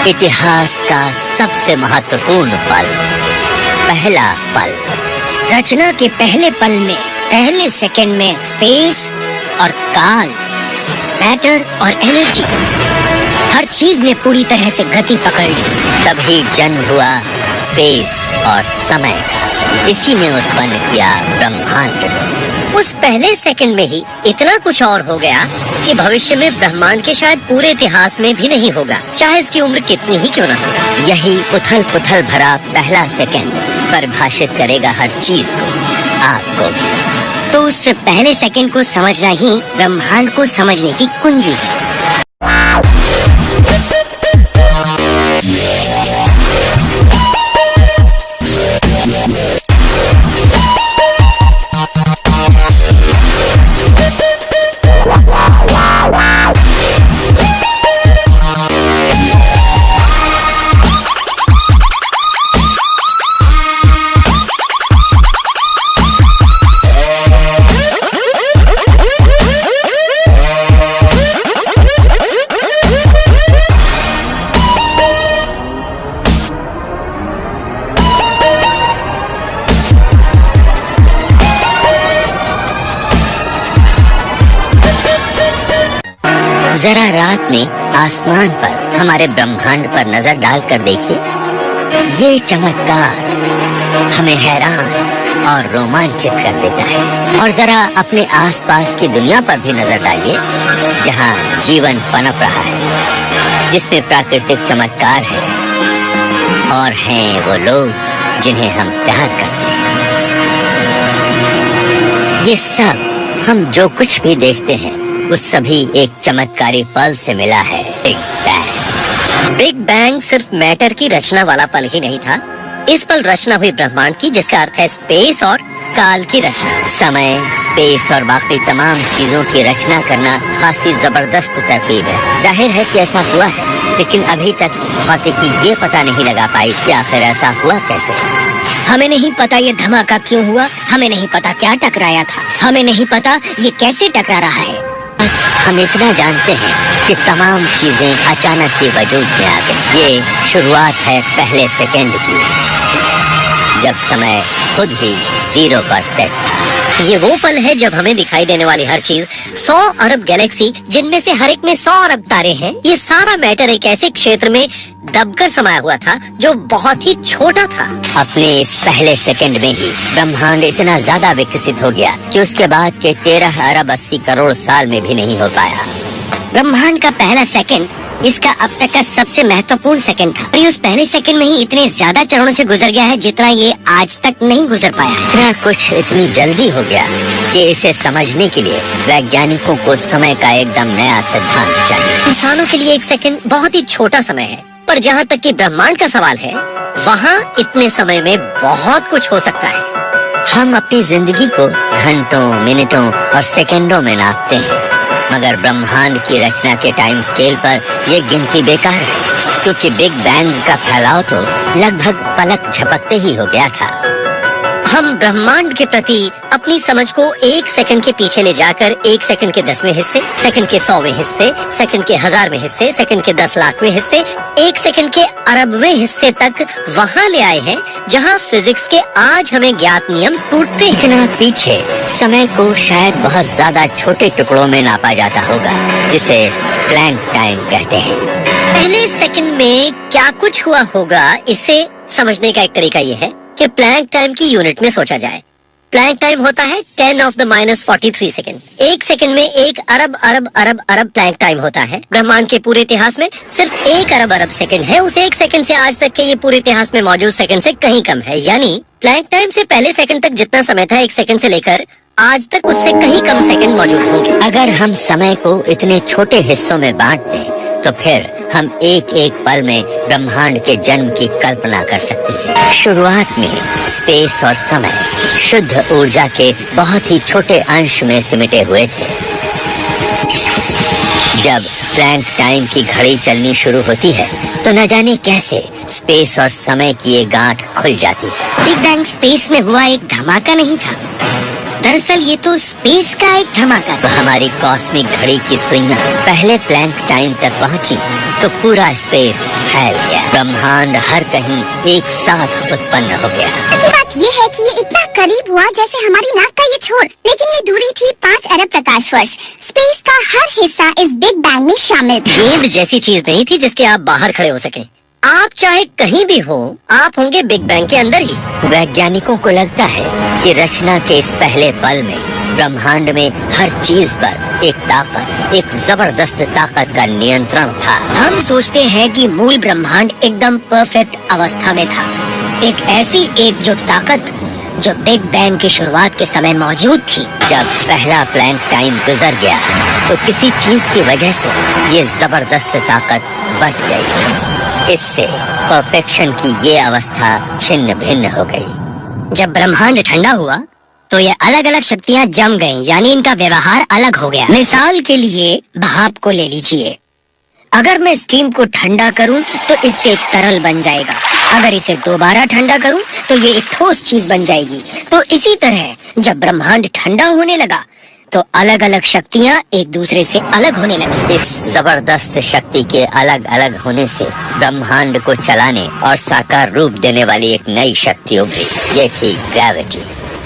इतिहास का सबसे महत्वपूर्ण पल, पहला पल। रचना के पहले पल में, पहले सेकंड में स्पेस और काल, मैटर और एनर्जी, हर चीज ने पूरी तरह से गति पकड़ ली। तभी जन्म हुआ स्पेस और समय का। इसी ने उत्पन्न किया ब्रह्मांड को। उस पहले सेकंड में ही इतना कुछ और हो गया कि भविष्य में ब्रह्मांड के शायद पूरे इतिहास में भी नहीं होगा, चाहे इसकी उम्र कितनी ही क्यों न हो। यही उथल पुथल भरा पहला सेकंड परिभाषित करेगा हर चीज को, आपको भी। तो उस पहले सेकंड को समझना ही ब्रह्मांड को समझने की कुंजी है। जरा रात में आसमान पर हमारे ब्रह्मांड पर नजर डालकर देखिए। ये चमत्कार हमें हैरान और रोमांचित कर देता है। और जरा अपने आसपास की दुनिया पर भी नजर डालिए, जहाँ जीवन पनप रहा है, जिसमें प्राकृतिक चमत्कार है और हैं वो लोग जिन्हें हम प्यार करते हैं। ये सब हम जो कुछ भी देखते हैं उस सभी एक चमत्कारी पल से मिला है, बिग बैंग। बिग बैंग सिर्फ मैटर की रचना वाला पल ही नहीं था, इस पल रचना हुई ब्रह्मांड की, जिसका अर्थ है स्पेस और काल की रचना। समय, स्पेस और बाकी तमाम चीजों की रचना करना खासी जबरदस्त तरकीब है। जाहिर है कि ऐसा हुआ है, लेकिन अभी तक भौतिकी ये पता नहीं लगा पाई कि आखिर ऐसा हुआ कैसे। हमें नहीं पता ये धमाका क्यों हुआ, हमें नहीं पता क्या टकराया था, हमें नहीं पता ये कैसे टकरा रहा है। बस हम इतना जानते हैं कि तमाम चीजें अचानक ही वजूद में आ गई। ये शुरुआत है पहले सेकंड की, जब समय खुद ही 0 पर सेट था। ये वो पल है जब हमें दिखाई देने वाली हर चीज, 100 अरब गैलेक्सी जिनमें से हर एक में 100 अरब तारे हैं, ये सारा मैटर एक ऐसे क्षेत्र में दबकर समाया हुआ था जो बहुत ही छोटा था। अपने इस पहले सेकंड में ही ब्रह्मांड इतना ज्यादा विकसित हो गया कि उसके बाद के 13 अरब 80 करोड़ साल में भी नहीं हो पाया। ब्रह्मांड का पहला सेकंड इसका अब तक का सबसे महत्वपूर्ण सेकंड था, और ये उस पहले सेकंड में ही इतने ज्यादा चरणों से गुजर गया है जितना ये आज तक नहीं गुजर पाया है। इतना कुछ इतनी जल्दी हो गया कि इसे समझने के लिए वैज्ञानिकों को समय का एकदम नया सिद्धांत चाहिए। इंसानों के लिए एक सेकंड बहुत ही छोटा समय है, पर जहाँ तक कि ब्रह्मांड का सवाल है, वहाँ इतने समय में बहुत कुछ हो सकता है। हम अपनी जिंदगी को घंटों, मिनटों और सेकंडों में नापते हैं, मगर ब्रह्मांड की रचना के टाइम स्केल पर ये गिनती बेकार है, क्योंकि बिग बैंग का फैलाव तो लगभग पलक झपकते ही हो गया था। हम ब्रह्मांड के प्रति अपनी समझ को एक सेकंड के पीछे ले जाकर एक सेकंड के 10वें हिस्से, सेकंड के 100वें हिस्से, सेकंड के 1000वें हिस्से, सेकंड के 10 लाखवें हिस्से, एक सेकंड के अरबवें हिस्से तक वहाँ ले आए हैं जहाँ फिजिक्स के आज हमें ज्ञात नियम टूटते हैं। इतना पीछे समय को शायद बहुत ज्यादा छोटे टुकड़ों में नापा जाता होगा, जिसे प्लैंक टाइम कहते हैं। पहले सेकंड में क्या कुछ हुआ होगा, इसे समझने का एक तरीका ये है कि प्लैंक टाइम की यूनिट में सोचा जाए। प्लैंक टाइम होता है 10⁻⁻43 सेकंड। एक सेकंड में 1 अरब अरब अरब अरब प्लैंक टाइम होता है। ब्रह्मांड के पूरे इतिहास में सिर्फ 1 अरब अरब सेकंड है। उस 1 सेकंड से आज तक के ये पूरे इतिहास में मौजूद सेकंड से कहीं कम है। यानी प्लैंक टाइम से पहले सेकंड तक जितना समय था 1 सेकंड से लेकर आज तक, उससे कहीं कम सेकंड मौजूद होंगे। अगर हम समय को इतने छोटे हिस्सों में बांट दें तो फिर हम एक एक पल में ब्रह्मांड के जन्म की कल्पना कर सकते हैं। शुरुआत में स्पेस और समय शुद्ध ऊर्जा के बहुत ही छोटे अंश में सिमटे हुए थे। जब प्लैंक टाइम की घड़ी चलनी शुरू होती है तो न जाने कैसे स्पेस और समय की ये गांठ खुल जाती है। बिग बैंग स्पेस में हुआ एक धमाका नहीं था, दरअसल ये तो स्पेस का एक धमाका तो हमारी कॉस्मिक घड़ी की सुइयां पहले प्लैंक टाइम तक पहुंची तो पूरा स्पेस फैल गया। ब्रह्मांड हर कहीं एक साथ उत्पन्न हो गया। की बात ये है कि ये इतना करीब हुआ जैसे हमारी नाक का ये छोर, लेकिन ये दूरी थी 5 अरब प्रकाश वर्ष। स्पेस का हर हिस्सा इस बिग बैंग में शामिल था। गेंद जैसी चीज नहीं थी जिसके आप बाहर खड़े हो सके। आप चाहे कहीं भी हो, आप होंगे बिग बैंग के अंदर ही। वैज्ञानिकों को लगता है कि रचना के इस पहले पल में ब्रह्मांड में हर चीज पर एक ताकत, एक जबरदस्त ताकत का नियंत्रण था। हम सोचते हैं कि मूल ब्रह्मांड एकदम परफेक्ट अवस्था में था। एक ऐसी एकजुट ताकत जो बिग बैंग की शुरुआत के समय मौजूद थी। जब पहला प्लैंक टाइम गुजर गया तो किसी चीज की वजह से ये जबरदस्त ताकत बढ़ गई। इससे परफेक्शन की ये अवस्था छिन्न भिन्न हो गई। जब ब्रह्मांड ठंडा हुआ तो ये अलग अलग शक्तियां जम गईं, यानी इनका व्यवहार अलग हो गया। मिसाल के लिए भाप को ले लीजिए। अगर मैं स्टीम को ठंडा करूं तो इससे एक तरल बन जाएगा। अगर इसे दोबारा ठंडा करूं तो ये एक ठोस चीज बन जाएगी। तो इसी तरह जब ब्रह्मांड ठंडा होने लगा तो अलग अलग शक्तियां एक दूसरे से अलग होने लगी। इस जबरदस्त शक्ति के अलग अलग होने से ब्रह्मांड को चलाने और साकार रूप देने वाली एक नई शक्ति उभरी। ये थी ग्रेविटी।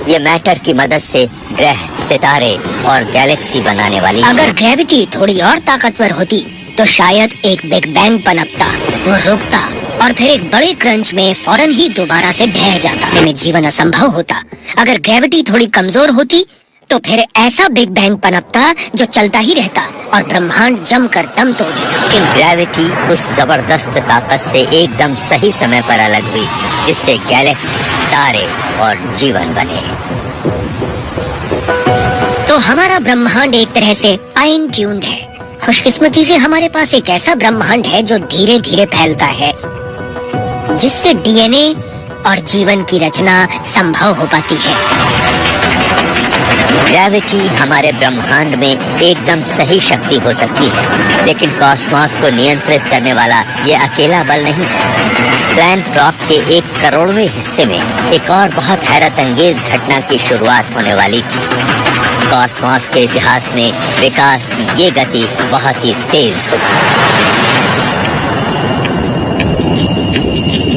ये मैटर की मदद से ग्रह, सितारे और गैलेक्सी बनाने वाली। अगर ग्रेविटी थोड़ी और ताकतवर होती तो शायद एक बिग बैंग पनपता, वो रुकता और फिर एक बड़े क्रंच में फौरन ही दोबारा से ढह जाता। ऐसे में जीवन असंभव होता। अगर ग्रेविटी थोड़ी कमजोर होती तो फिर ऐसा बिग बैंग पनपता जो चलता ही रहता और ब्रह्मांड जमकर दम तोड़ देता। लेकिन ग्रेविटी उस जबरदस्त ताकत से एकदम सही समय पर अलग हुई जिससे गैलेक्सी, तारे और जीवन बने। तो हमारा ब्रह्मांड एक तरह से फाइन ट्यून्ड है। खुशकिस्मती से हमारे पास एक ऐसा ब्रह्मांड है जो धीरे धीरे फैलता है, जिससे डीएनए और जीवन की रचना संभव हो पाती है। ग्रेविटी हमारे ब्रह्मांड में एकदम सही शक्ति हो सकती है, लेकिन कॉस्मॉस को नियंत्रित करने वाला ये अकेला बल नहीं है। प्लैंक ड्रॉप के 1 करोड़वें हिस्से में एक और बहुत हैरत अंगेज घटना की शुरुआत होने वाली थी। कॉस्मॉस के इतिहास में विकास की ये गति बहुत ही तेज होगी।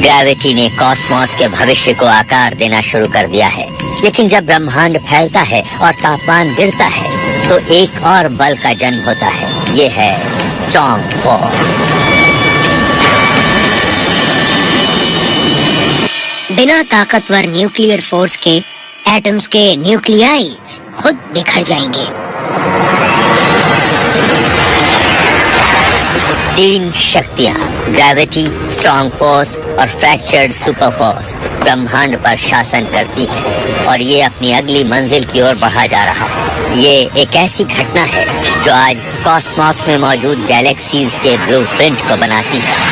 ग्रेविटी ने कॉस्मॉस के भविष्य को आकार देना शुरू कर दिया है। लेकिन जब ब्रह्मांड फैलता है और तापमान गिरता है तो एक और बल का जन्म होता है। ये है स्ट्रॉन्ग फोर्स। बिना ताकतवर न्यूक्लियर फोर्स के एटम्स के न्यूक्लियाई खुद बिखर जाएंगे। 3 शक्तियाँ, ग्रेविटी, स्ट्रॉन्ग फोर्स और फ्रैक्चर्ड सुपर फोर्स ब्रह्मांड पर शासन करती है और ये अपनी अगली मंजिल की ओर बढ़ा जा रहा है। ये एक ऐसी घटना है जो आज कॉस्मॉस में मौजूद गैलेक्सीज के ब्लूप्रिंट को बनाती है।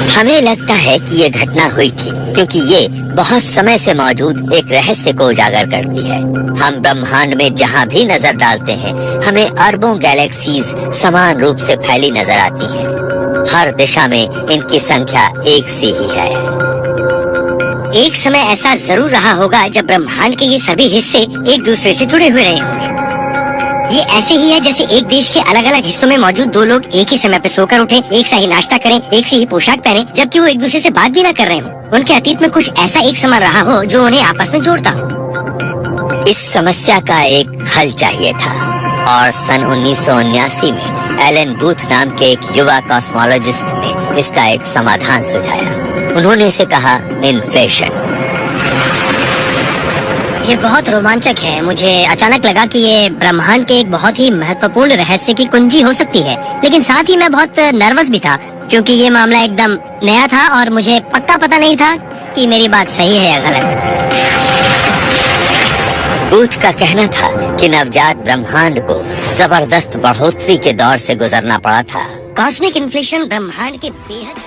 हमें लगता है कि ये घटना हुई थी क्योंकि ये बहुत समय से मौजूद एक रहस्य को उजागर करती है। हम ब्रह्मांड में जहाँ भी नजर डालते हैं हमें अरबों गैलेक्सीज समान रूप से फैली नजर आती हैं। हर दिशा में इनकी संख्या एक सी ही है। एक समय ऐसा जरूर रहा होगा जब ब्रह्मांड के ये सभी हिस्से एक दूसरे से जुड़े हुए रहे होंगे। ये ऐसे ही है जैसे एक देश के अलग अलग हिस्सों में मौजूद 2 लोग एक ही समय पे सोकर उठे, एक सा ही नाश्ता करें, एक सी ही पोशाक पहने, जबकि वो एक दूसरे से बात भी ना कर रहे हो। उनके अतीत में कुछ ऐसा एक समय रहा हो जो उन्हें आपस में जोड़ता हो। इस समस्या का एक हल चाहिए था और सन 1979 में एलन बूथ नाम के एक युवा कॉस्मोलॉजिस्ट ने इसका एक समाधान सुझाया। उन्होंने इसे कहा इन्फ्लेशन। ये बहुत रोमांचक है। मुझे अचानक लगा कि ये ब्रह्मांड के एक बहुत ही महत्वपूर्ण रहस्य की कुंजी हो सकती है, लेकिन साथ ही मैं बहुत नर्वस भी था क्योंकि ये मामला एकदम नया था और मुझे पक्का पता नहीं था कि मेरी बात सही है या गलत। बूथ का कहना था कि नवजात ब्रह्मांड को जबरदस्त बढ़ोतरी के दौर से गुजरना पड़ा था। कॉस्मिक इन्फ्लेशन ब्रह्मांड के बेहद